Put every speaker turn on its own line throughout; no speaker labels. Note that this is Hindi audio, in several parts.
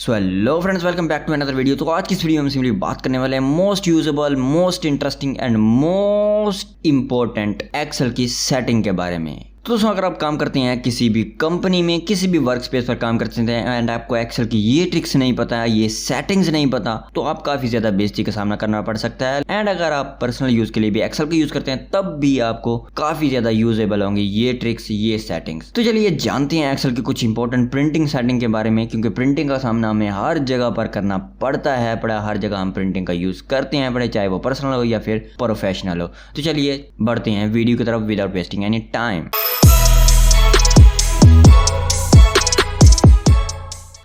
So hello friends, welcome back to another video. तो आज की इस वीडियो में सिंपली बात करने वाले हैं most usable, most interesting and most important excel की सेटिंग के बारे में। तो दोस्तों, अगर आप काम करते हैं किसी भी कंपनी में, किसी भी वर्क स्पेस पर काम करते हैं एंड आपको एक्सेल की ये ट्रिक्स नहीं पता है, ये सेटिंग्स नहीं पता, तो आप काफ़ी ज़्यादा बेइज्जती का सामना करना पड़ सकता है। एंड अगर आप पर्सनल यूज़ के लिए भी एक्सेल का यूज़ करते हैं, तब भी आपको काफ़ी ज़्यादा यूजेबल होंगी ये ट्रिक्स, ये सेटिंग्स। तो चलिए जानते हैं एक्सेल की कुछ इंपॉर्टेंट प्रिंटिंग सेटिंग के बारे में, क्योंकि प्रिंटिंग का सामना हमें हर जगह पर करना पड़ता है। हर जगह हम प्रिंटिंग का यूज़ करते हैं, चाहे वो पर्सनल हो या फिर प्रोफेशनल हो। तो चलिए बढ़ते हैं वीडियो की तरफ विदाउट वेस्टिंग एनी टाइम।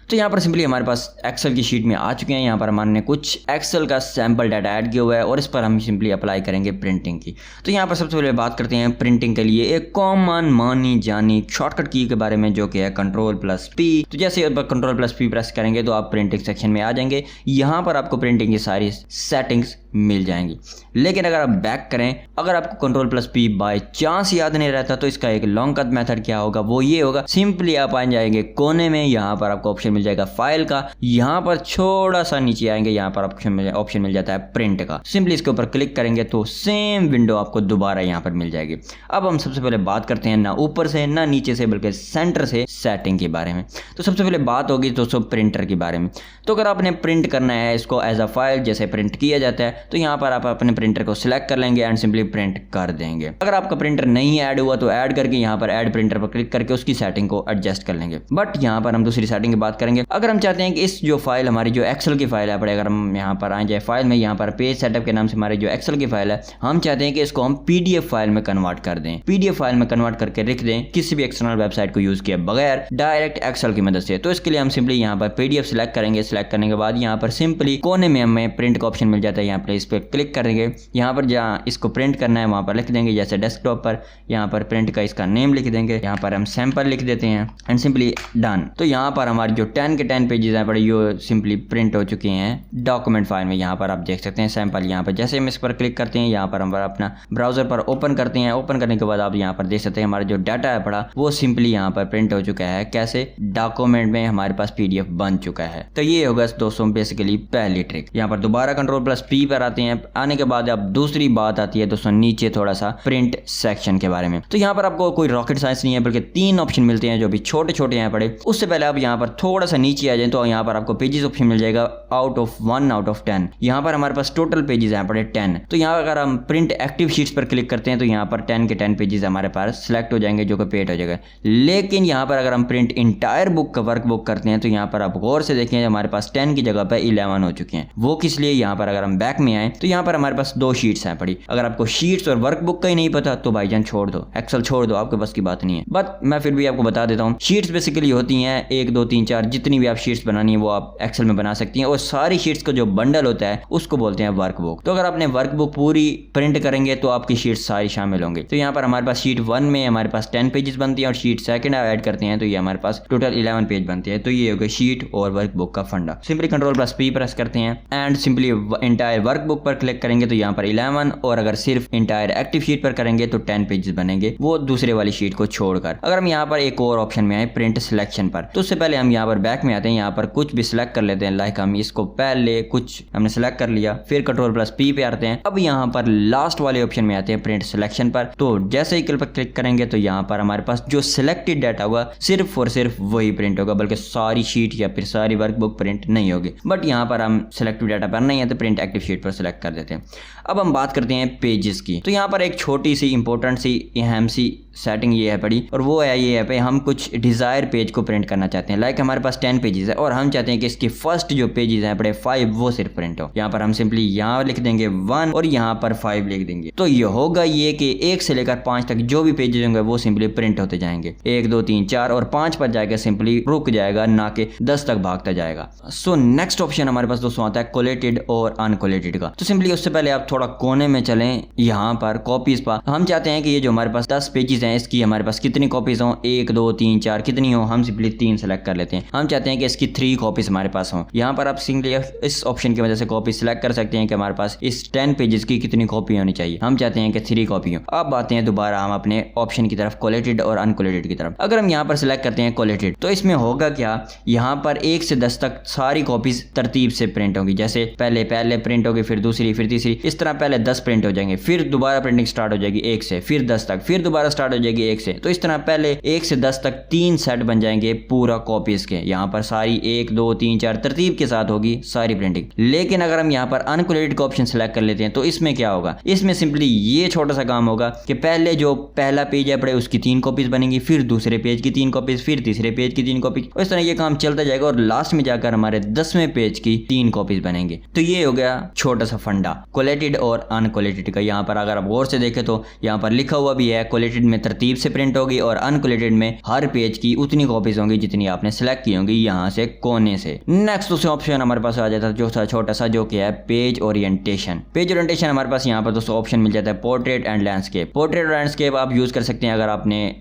तो यहाँ पर सिंपली हमारे पास एक्सेल की शीट में आ चुके हैं। यहाँ पर हमने कुछ एक्सेल का सैंपल डाटा ऐड किया हुआ है और इस पर हम सिंपली अप्लाई करेंगे प्रिंटिंग की। तो यहाँ पर सबसे पहले बात करते हैं प्रिंटिंग के लिए एक कॉमन मानी जानी शॉर्टकट की के बारे में, जो कि है Ctrl+P। तो जैसे Ctrl+P प्रेस करेंगे तो आप प्रिंटिंग सेक्शन में आ जाएंगे। यहाँ पर आपको प्रिंटिंग की सारी सेटिंग्स मिल जाएंगी। लेकिन अगर आप बैक करें, अगर आपको Ctrl+P बाय चांस याद नहीं रहता, तो इसका एक लॉन्ग कट मेथड क्या होगा, वो ये होगा, सिंपली आप आ जाएंगे कोने में, यहाँ पर आपको ऑप्शन मिल जाएगा फाइल का। यहाँ पर थोड़ा सा नीचे आएंगे, यहाँ पर ऑप्शन मिल जाता है प्रिंट का। सिंपली इसके ऊपर क्लिक करेंगे तो सेम विंडो आपको दोबारा यहाँ पर मिल जाएगी। अब हम सबसे पहले बात करते हैं ना ऊपर से ना नीचे से, बल्कि सेंटर से सेटिंग के बारे में। तो सबसे पहले बात होगी दोस्तों प्रिंटर के बारे में। तो अगर आपने प्रिंट करना है इसको एज अ फाइल, जैसे प्रिंट किया जाता है, तो यहाँ पर आप अपने प्रिंटर को सिलेक्ट कर लेंगे एंड सिंपली प्रिंट कर देंगे। अगर आपका प्रिंटर नहीं ऐड हुआ तो ऐड करके यहाँ पर ऐड प्रिंटर पर क्लिक करके उसकी सेटिंग को एडजस्ट कर लेंगे। बट यहाँ पर हम दूसरी सेटिंग की बात करेंगे। अगर हम चाहते हैं कि इस जो फाइल हमारी जो एक्सेल की फाइल है, अगर हम यहाँ पर आए जाए फाइल में, यहाँ पर पेज सेटअप के नाम से हमारी जो एक्सेल की फाइल है, हम चाहते हैं कि इसको हम पीडीएफ फाइल में कन्वर्ट कर दें। पीडीएफ फाइल में कन्वर्ट करके लिख दें, किसी भी एक्सटर्नल वेबसाइट को यूज किए बगैर, डायरेक्ट एक्सेल की मदद से। तो इसके लिए हम सिंपली यहाँ पर पीडीएफ सिलेक्ट करेंगे। सिलेक्ट करने के बाद यहाँ पर सिंपली कोने में हमें प्रिंट का ऑप्शन मिल जाता है। यहाँ पर इस पर क्लिक करेंगे, यहाँ पर जहाँ इसको प्रिंट करना है वहाँ पर लिख देंगे, जैसे डेस्कटॉप पर यहाँ पर प्रिंट का इसका नेम लिख देंगे, यहाँ पर हम सैंपल लिख देते हैं एंड सिंपली डन। तो यहाँ पर हमारे जो 10 के 10 पेजेस हैं ये सिंपली प्रिंट हो चुके हैं डॉक्यूमेंट फाइल में। यहाँ पर आप देख सकते हैं सैंपल। यहाँ पर जैसे हम इस पर क्लिक करते हैं, यहाँ पर हम अपना ब्राउजर पर ओपन करते हैं। ओपन करने के बाद आप यहाँ पर देख सकते हैं हमारा जो डाटा है पड़ा, वो सिंपली यहाँ पर प्रिंट हो चुका है। कैसे? डॉक्यूमेंट में हमारे पास पीडीएफ बन चुका है। तो ये होगा दोस्तों बेसिकली पहली ट्रिक। यहाँ पर दोबारा Ctrl+P पर आते हैं। आने के बाद अब दूसरी बात आती है दोस्तों नीचे थोड़ा सा प्रिंट सेक्शन के बारे में। तो यहाँ पर आपको कोई रॉकेट साइंस नहीं है, बल्कि 3 ऑप्शन मिलते हैं जो भी छोटे छोटे हैं पड़े। उससे पहले आप यहाँ पर थोड़ा सा नीचे आ जाए तो यहाँ पर आपको पेजेस ऑप्शन मिल जाएगा आउट ऑफ 1 आउट ऑफ 10। यहाँ पर हमारे पास टोटल पेजेस हैं पड़े 10। तो यहाँ अगर हम प्रिंट एक्टिव शीट्स पर क्लिक करते हैं तो यहाँ पर 10 के 10 पेजेस हमारे पास सिलेक्ट हो जाएंगे, जो कि पेड हो जाएगा। लेकिन यहाँ पर अगर हम प्रिंट इंटायर बुक का वर्क बुक करते हैं तो यहाँ पर आप गौर से देखें हमारे पास 10 की जगह पर 11 हो चुके हैं। वो किस लिए? यहाँ पर अगर हम बैक में आए तो यहाँ पर हमारे पास 2 शीट्स हैं पड़ी। अगर आपको शीट्स और वर्क बुक का ही नहीं पता तो भाईजान छोड़ दो, एक्सेल छोड़ दो, आपके बस की बात नहीं है। बट मैं फिर भी आपको बता देता हूँ, शीट्स बेसिकली होती हैं 1 2 3 4, जितनी भी आप शीट्स बनानी है वो आप एक्सेल में बना सकती हैं। और सारी शीट्स का जो बंडल होता है उसको बोलते हैं वर्कबुक। तो अगर आपने वर्कबुक पूरी प्रिंट करेंगे तो आपकी शीट्स सारी शामिल होंगे। तो यहाँ पर हमारे पास शीट 1 में हमारे पास 10 पेजेस बनती हैं और शीट सेकंड ऐड करते हैं तो ये हमारे पास टोटल 11 पेज बनते हैं। तो ये हो गया शीट और वर्कबुक का फंडा। सिंपली Ctrl+P प्रेस करते हैं एंड सिंपली इंटायर वर्कबुक पर क्लिक करेंगे तो यहाँ पर 11, और अगर सिर्फ इंटायर एक्टिव शीट पर करेंगे तो 10 पेजेस बनेंगे, वो दूसरे वाली शीट को छोड़कर। अगर हम यहाँ पर एक और ऑप्शन में आए प्रिंट सिलेक्शन पर, तो उससे पहले हम यहाँ पर बैक में आते हैं। यहाँ पर कुछ भी सिलेक्ट कर लेते हैं, लाइक हम इसको पहले कुछ हमने सेलेक्ट कर लिया, फिर Ctrl+P पे आते हैं। अब यहाँ पर लास्ट वाले ऑप्शन में आते हैं प्रिंट सिलेक्शन पर। तो जैसे ही क्लिक करेंगे तो यहाँ पर हमारे पास जो सिलेक्टेड डाटा होगा सिर्फ और सिर्फ वही प्रिंट होगा, बल्कि सारी शीट या फिर सारी वर्कबुक प्रिंट नहीं होगी। बट यहाँ पर हम सिलेक्टेड डाटा पर नहीं है तो प्रिंट एक्टिव शीट पर सिलेक्ट कर देते हैं। अब हम बात करते हैं पेजेस की। तो यहाँ पर एक छोटी सी इंपॉर्टेंट सी अहम सी सेटिंग ये है पड़ी, और वो है ये है पे हम कुछ डिजायर पेज को प्रिंट करना चाहते हैं। लाइक हमारे पास 10 पेजेस है और हम चाहते हैं कि इसकी फर्स्ट जो पेजेस हैं पड़े 5 वो सिर्फ प्रिंट हो। यहाँ पर हम सिंपली यहाँ लिख देंगे 1 और यहाँ पर 5 लिख देंगे। तो ये होगा ये कि 1 से लेकर 5 तक जो भी पेजेस होंगे वो सिंपली प्रिंट होते जाएंगे। 1 2 3 4 और 5 पर जाएगा सिंपली रुक जाएगा, ना कि 10 तक भागता जाएगा। सो नेक्स्ट ऑप्शन हमारे पास दोस्तों आता है कोलेटेड और अनकोलेटेड का। तो सिंपली उससे पहले आप थोड़ा कोने में चलें, यहाँ पर कॉपीज पर हम चाहते हैं कि ये जो हमारे पास 10 पेजेस हैं इसकी हमारे पास कितनी कॉपीज हो, 1 2 3 4 कितनी हो, हम सिंपली 3 सेलेक्ट कर लेते हैं। हम चाहते हैं कि इसकी 3 कॉपीज हमारे पास हो। यहाँ पर आप सिंपली इस ऑप्शन की वजह से कॉपी सिलेक्ट कर सकते हैं कि हमारे पास इस 10 पेजेस की कितनी कॉपी होनी चाहिए। हम चाहते हैं कि 3 कॉपी हो। अब आते हैं दोबारा हम अपने ऑप्शन की तरफ, कोलेटेड और अनकोलेटेड की तरफ। अगर हम यहाँ पर सिलेक्ट करते हैं कोलेटेड, तो इसमें होगा क्या, यहाँ पर 1 से 10 तक सारी कॉपीज तरतीब से प्रिंट होंगी। जैसे पहले प्रिंट होगी, फिर दूसरी, फिर तीसरी, इस तरह पहले 10 प्रिंट हो जाएंगे, फिर दोबारा प्रिंटिंग स्टार्ट हो जाएगी 1 से, फिर 10 तक, फिर दोबारा स्टार्ट हो जाएगी 1 से। तो इस तरह पहले 1 से 10 तक 3 सेट बन जाएंगे पूरा कॉपीज के। यहाँ पर सारी 1 2 3 4 तरतीब के साथ होगी सारी प्रिंटिंग। लेकिन अगर हम यहाँ पर अनकोलेटेड का ऑप्शन सेलेक्ट कर लेते हैं तो इसमें क्या होगा, इसमें सिंपली ये छोटा सा काम होगा कि पहले जो पहला पेज है पड़े उसकी 3 कॉपीज बनेंगी, फिर दूसरे पेज की 3 कॉपीज, फिर तीसरे पेज की 3 कॉपीज, इस तरह ये काम चलता जाएगा और लास्ट में जाकर हमारे 10वें पेज की 3 कॉपीज बनेंगे। तो ये हो गया छोटा सा फंडा कोलेटेड और अनकोलेटेड का। यहाँ पर अगर आप गौर से देखें तो यहाँ पर लिखा हुआ भी है कोलेटेड में तरतीब से प्रिंट होगी और अनकोलेटेड में हर पेज की उतनी कॉपीज होंगी जितनी आपने सेलेक्ट की होंगी यहाँ से कोने से। नेक्स्ट दूसरा ऑप्शन हमारे पास आ जाता है जो छोटा सा, जो कि है पेज ओरिएंटेशन। पेज ओरिएंटेशन हमारे पास यहाँ पर दोस्तों ऑप्शन मिल जाता है पोर्ट्रेट एंड लैंडस्केप। पोर्ट्रेट और लैंडस्केप आप यूज कर सकते हैं अगर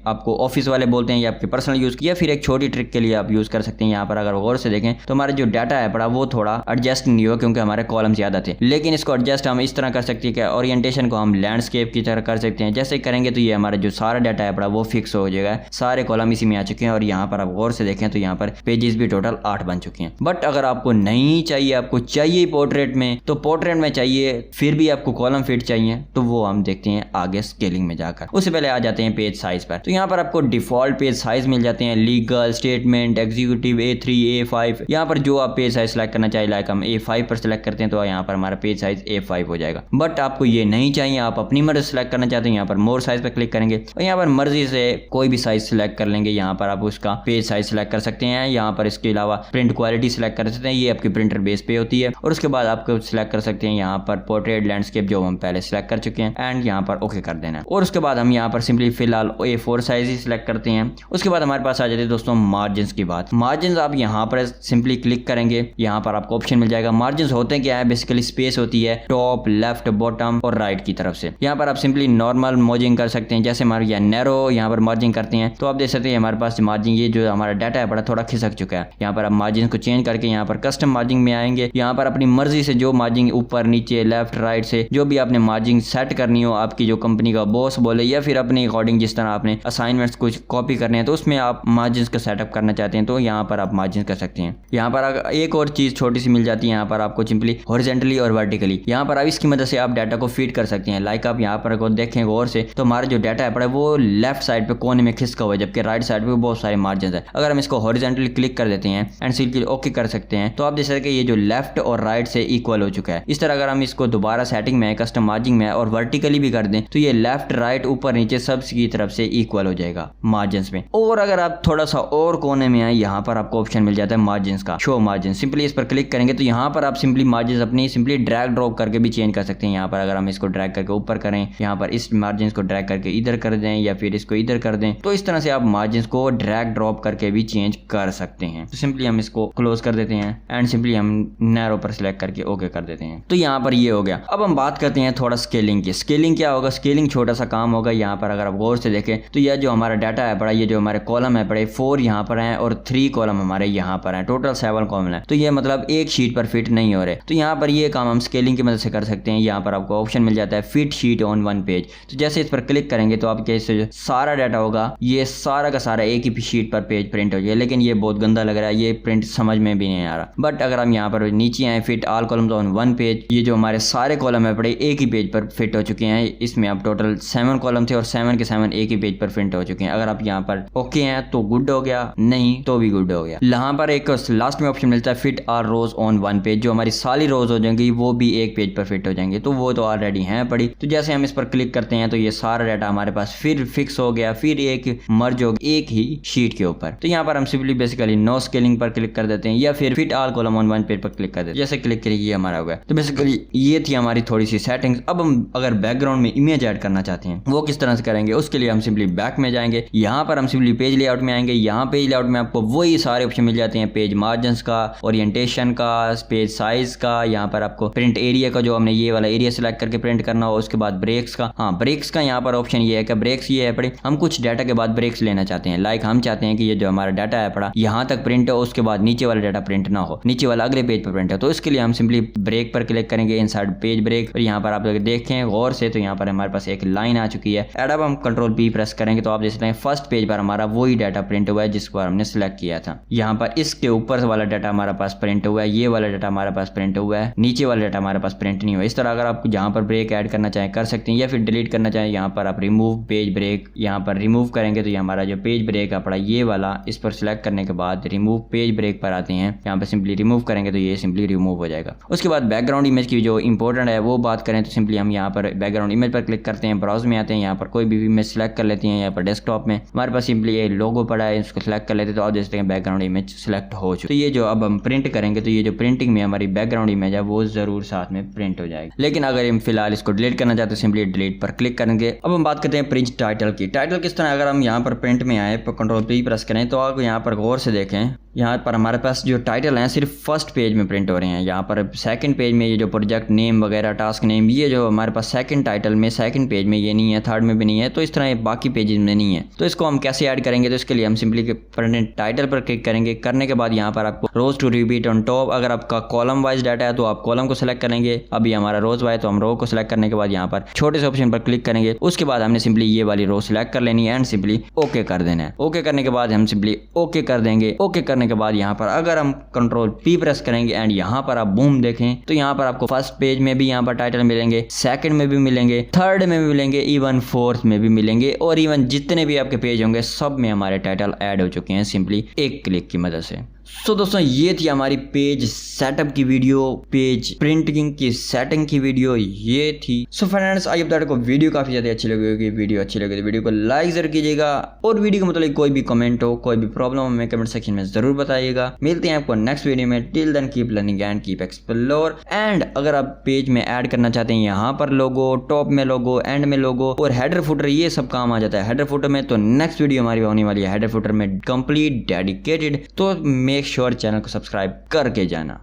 आपको ऑफिस वाले बोलते हैं या आपके पर्सनल यूज किया, फिर एक छोटी ट्रिक के लिए आप यूज कर सकते हैं। यहाँ पर अगर गौर से देखें तो हमारा जो डाटा है पड़ा वो थोड़ा एडजस्ट नहीं हुआ क्योंकि हमारे कॉलम ज्यादा थे, लेकिन इसको एडजस्ट हम इस तरह कर सकते हैं कि ओरिएंटेशन को हम लैंडस्केप की तरह कर सकते हैं। जैसे करेंगे तो ये हमारा जो सारा डाटा है पड़ा वो फिक्स हो जाएगा, सारे कॉलम इसी में आ चुके हैं। और यहाँ पर आप गौर से देखें तो यहाँ पर पेजेस भी टोटल 8 बन चुके हैं। बट अगर आपको नहीं चाहिए, आपको चाहिए पोर्ट्रेट में, तो पोर्ट्रेट में चाहिए फिर भी आपको कॉलम फिट चाहिए, तो वो हम देखते हैं आगे स्केलिंग में जाकर। उससे पहले आ जाते हैं पेज साइज पर। तो यहाँ पर आपको डिफॉल्ट पेज साइज मिल जाते हैं, legal, statement, executive, A3, A5। यहाँ पर जो आप पेज साइज सेलेक्ट करना चाहिए, लाइक हम A5 पर सेलेक्ट करते हैं तो यहाँ पर हमारा पेज साइज A5 हो जाएगा। बट आपको ये नहीं चाहिए, आप अपनी मर्जी सेलेक्ट करना चाहते हैं, यहाँ पर मोर साइज पर क्लिक करेंगे और यहाँ पर मर्जी से कोई भी साइज सेलेक्ट कर लेंगे। यहाँ पर आप उसका पेज साइज सेलेक्ट कर सकते हैं। यहाँ पर इसके अलावा प्रिंट क्वालिटी सेलेक्ट कर सकते हैं, ये आपकी प्रिंटर बेस पे होती है। और उसके बाद आपको सिलेक्ट कर सकते हैं यहाँ पर पोर्ट्रेट, लैंडस्केप जो हम पहले सेलेक्ट कर चुके हैं, एंड यहाँ पर ओके कर देना। और उसके बाद हम यहाँ पर सिंपली फिलहाल A4 साइज ही सिलेक्ट करते हैं। उसके बाद हमारे पास आ जाते हैं दोस्तों मार्जिन की बात। मार्जिन आप यहाँ पर सिंपली क्लिक करेंगे, यहाँ पर आपको ऑप्शन मिल जाएगा। मार्जिन होते हैं क्या है, बेसिकली स्पेस होती है टॉप, लेफ्ट, बॉटम और राइट की तरफ से। यहाँ पर आप सिंपली नॉर्मल मार्जिन कर सकते हैं, जैसे हमारे यहाँ नैरो यहाँ पर मार्जिन करते हैं तो आप देख सकते हैं हमारे पास मार्जिन, ये जो हमारा डाटा है बड़ा थोड़ा खिसक चुका है। यहाँ पर आप मार्जिन को चेंज करके यहाँ पर कस्टम मार्जिन में आएंगे। यहाँ पर अपनी मर्जी से जो मार्जिन ऊपर नीचे लेफ्ट राइट से जो भी आपने मार्जिन सेट करनी हो, आपकी जो कंपनी का बॉस बोले या फिर अपने अकॉर्डिंग जिस तरह आपने असाइनमेंट्स कुछ कॉपी करने हैं तो उसमें आप मार्जिन का सेटअप करना चाहते हैं तो यहाँ पर आप मार्जिन कर सकते हैं। यहाँ पर एक और चीज छोटी सी मिल जाती है, यहाँ पर आपको सिंपली हॉरिजॉन्टली और वर्टिकली, यहाँ पर आप इसकी मदद से आप डाटा को फीड कर सकते हैं। लाइक आप यहाँ पर देखें गौर से तो हमारा जो डाटा है पड़ा वो लेफ्ट साइड पे कोने में खिसका हुआ है, जबकि राइट साइड पे बहुत सारे मार्जिन है। अगर हम इसको हॉरिजॉन्टली क्लिक कर देते हैं एंड सिंपली ओके कर सकते हैं तो आप देख सकते हैं ये जो लेफ्ट और राइट से इक्वल हो चुका है। इस तरह अगर हम इसको दोबारा सेटिंग में, कस्टम मार्जिन में और वर्टिकली भी कर दें तो ये लेफ्ट राइट ऊपर नीचे सब की तरफ से इक्वल हो जाएगा मार्जिन में। और अगर आप थोड़ा सा और कोने में आए, यहाँ पर आपको ऑप्शन मिल जाता है मार्जिन का, शो मार्जिन। सिंपली इस पर क्लिक करेंगे तो यहाँ पर आप सिंपली मार्जिन अपनी सिंपली ड्रैग ड्रॉप करके भी चेंज कर सकते हैं। यहाँ पर अगर हम इसको ड्रैग करके ऊपर करें, यहाँ पर इस मार्जिन को ड्रैग करके इधर कर दें या फिर इसको इधर कर दें, तो इस तरह से आप मार्जिन को ड्रैग ड्रॉप करके भी चेंज कर सकते हैं। तो सिंपली हम इसको क्लोज कर देते हैं एंड सिंपली हम नैरो पर सिलेक्ट करके ओके कर देते हैं। तो यहाँ पर ये हो गया। अब हम बात करते हैं थोड़ा स्केलिंग की। स्केलिंग क्या होगा, स्केलिंग छोटा सा काम होगा। यहाँ पर अगर आप गौर से देखें तो यह जो हमारा डाटा है पड़ा, ये जो हमारे कॉलम है पड़े 4 यहाँ पर हैं और 3 कॉलम हमारे यहाँ पर हैं, टोटल 7 कॉलम है। तो ये मतलब एक शीट पर फिट नहीं हो रहे, तो यहाँ पर ये काम हम स्केलिंग की मदद से कर सकते हैं। यहाँ पर आपको ऑप्शन मिल जाता है फिट शीट ऑन 1 पेज। तो जैसे इस पर क्लिक करेंगे तो आपके इससे सारा डाटा होगा ये सारा का सारा एक ही शीट पर पेज प्रिंट हो जाए। लेकिन ये बहुत गंदा लग रहा है, ये प्रिंट समझ में भी नहीं आ रहा। बट अगर हम यहाँ पर नीचे आए, fit all columns on 1 page, ये जो हमारे सारे कॉलम है पड़े एक ही पेज पर फिट हो चुके हैं। इसमें अब टोटल 7 कॉलम थे और 7 के 7 एक ही पेज पर प्रिंट हो चुके हैं। अगर आप यहाँ पर ओके हैं तो गुड हो गया, नहीं तो भी गुड हो गया। यहाँ पर एक लास्ट में ऑप्शन मिलता है fit all rows on 1 page, जो हमारी सारी रोज हो जाएंगी वो भी एक पेज पर फिट हो जाएंगे। तो वो तो ऑलरेडी हैं पड़ी। तो जैसे हम इस पर क्लिक करते हैं तो ये सारा डाटा हमारे पास फिर फिक्स हो गया, फिर एक मर्ज हो एक ही शीट के ऊपर। तो यहाँ पर हम सिंपली बेसिकली नो स्केलिंग पर क्लिक कर देते हैं या फिर fit all column on 1 page पर क्लिक कर देते हैं। जैसे क्लिक करिए ये हमारा हो गया। तो बेसिकली ये थी हमारी थोड़ी सी सेटिंग्स। अब हम अगर बैकग्राउंड में इमेज ऐड करना चाहते हैं वो किस तरह से करेंगे, उसके लिए हम सिंपली बैक में जाएंगे। यहाँ पर हम सिंपली पेज लेआउट में आएंगे। यहाँ पेज लेआउट में आपको वही सारे ऑप्शन मिल जाते हैं, पेज मार्जिन का, ओरिएंटेशन का, पेज साइज का। यहाँ पर आपको प्रिंट एरिया का, जो हमने ये वाला एरिया सिलेक्ट करके प्रिंट करना हो। उसके बाद ब्रेक्स का, हाँ ब्रेक्स का यहाँ पर ऑप्शन ये है कि ब्रेक ब्रेक्स ये है पड़ी, हम कुछ डाटा के बाद ब्रेक्स लेना चाहते हैं। लाइक हम चाहते हैं कि ये जो हमारा डाटा है पड़ा यहाँ तक प्रिंट हो, उसके बाद नीचे वाला डाटा प्रिंट ना हो, नीचे वाला अगले पेज पर प्रिंट हो। तो इसके लिए हम सिंपली ब्रेक पर क्लिक करेंगे, इनसाइड पेज ब्रेक। और यहाँ पर आप लोग देखें गौर से तो यहाँ पर हमारे पास एक लाइन आ चुकी है। एड अब हम कंट्रोल पी प्रेस करेंगे तो आप देख सकते हैं फर्स्ट पेज पर हमारा वही डाटा प्रिंट हुआ है जिसको हमने सिलेक्ट किया था। यहाँ पर इसके ऊपर वाला डाटा हमारे पास प्रिंट हुआ है, ये वाला डाटा हमारे पास प्रिंट हुआ है, नीचे वाला डाटा हमारे पास प्रिंट नहीं हुआ। इस तरह अगर आप जहाँ पर ब्रेक ऐड करना चाहें कर सकते हैं, या फिर डिलीट करना चाहें यहाँ पर आप रिमूव पेज ब्रेक यहाँ पर रिमूव करेंगे तो ये हमारा जो पेज ब्रेक है पड़ा ये वाला, इस पर सिलेक्ट करने के बाद रिमूव पेज ब्रेक पर आते हैं, यहाँ पर सिंपली रिमूव करेंगे तो ये सिंपली रिमूव हो जाएगा। उसके बाद बैकग्राउंड इमेज की जो इंपॉर्टेंट है वो बात करें तो सिंपली हम यहाँ पर बैकग्राउंड इमेज पर क्लिक करते हैं, ब्राउज में आते हैं, यहाँ पर कोई भी इमेज सेलेक्ट कर लेते हैं। यहाँ पर डेस्कटॉप में हमारे पास सिंपली ये लोगो पड़ा है, इसको सिलेक्ट कर लेते हैं तो आप देखते हैं बैकग्राउंड इमेज सिलेक्ट हो चुकी है। तो ये जो अब हम प्रिंट करेंगे तो ये जो प्रिंटिंग में हमारी बैकग्राउंड इमेज है वो जरूर साथ में प्रिंट हो जाएगी। लेकिन अगर हम फिलहाल इसको डिलीट करना चाहते हैं सिंपली डिलीट पर क्लिक करेंगे। अब हम बात करते हैं प्रिंट टाइटल की। टाइटल किस तरह, अगर हम यहाँ पर प्रिंट में आए कंट्रोल पी प्रेस करें तो आप यहाँ पर गौर से देखें, यहाँ पर हमारे पास जो टाइटल हैं सिर्फ फर्स्ट पेज में प्रिंट हो रहे हैं। यहाँ पर सेकंड पेज में ये जो प्रोजेक्ट नेम वगैरह टास्क नेम ये जो हमारे पास सेकंड टाइटल में सेकंड पेज में ये नहीं है, थर्ड में भी नहीं है, तो इस तरह ये बाकी पेजेस में नहीं है। तो इसको हम कैसे ऐड करेंगे, तो इसके लिए हम सिंपली प्रिंट टाइटल पर क्लिक करेंगे। करने के बाद यहाँ पर आपको रोज टू रिपीट ऑन टॉप, अगर आपका कॉलम वाइज डाटा है तो आप कॉलम को सिलेक्ट करेंगे। अभी हमारा रोज वाइज तो हम रो को सिलेक्ट करने के बाद यहाँ पर छोटे से ऑप्शन पर क्लिक करेंगे। उसके बाद हमने सिंपली ये वाली रो सिलेक्ट कर लेनी है एंड सिंपली ओके कर देना है। ओके करने के बाद हम सिंपली ओके कर देंगे। ओके करने के बाद यहाँ पर अगर हम कंट्रोल पी प्रेस करेंगे एंड यहाँ पर आप बूम देखें तो यहाँ पर आपको फर्स्ट पेज में भी यहाँ पर टाइटल मिलेंगे, सेकंड में भी मिलेंगे, थर्ड में भी मिलेंगे, इवन फोर्थ में भी मिलेंगे, और इवन जितने भी आपके पेज होंगे सब में हमारे टाइटल ऐड हो चुके हैं सिंपली एक क्लिक की मदद से। सो दोस्तों ये थी हमारी पेज सेटअप की वीडियो, पेज प्रिंटिंग की सेटिंग की वीडियो ये थी। So friends I hope that को वीडियो काफी ज्यादा अच्छी लगी होगी। वीडियो अच्छी लगी तो वीडियो को लाइक जरूर कीजिएगा, और वीडियो को मतलब कोई भी कमेंट हो, कोई भी प्रॉब्लम हो हमें कमेंट सेक्शन में जरूर बताइएगा। मिलते हैं आपको नेक्स्ट वीडियो में। Till then keep learning and keep explore. And अगर आप पेज में ऐड करना चाहते हैं यहाँ पर लोगो, टॉप में लोगो, एंड में लोगो और हेडर फुटर ये सब काम आ जाता है हेडर फुटर में, तो नेक्स्ट वीडियो हमारी होने वाली है हेडर फुटर में कंप्लीट डेडिकेटेड। तो मेक श्योर चैनल को सब्सक्राइब करके जाना।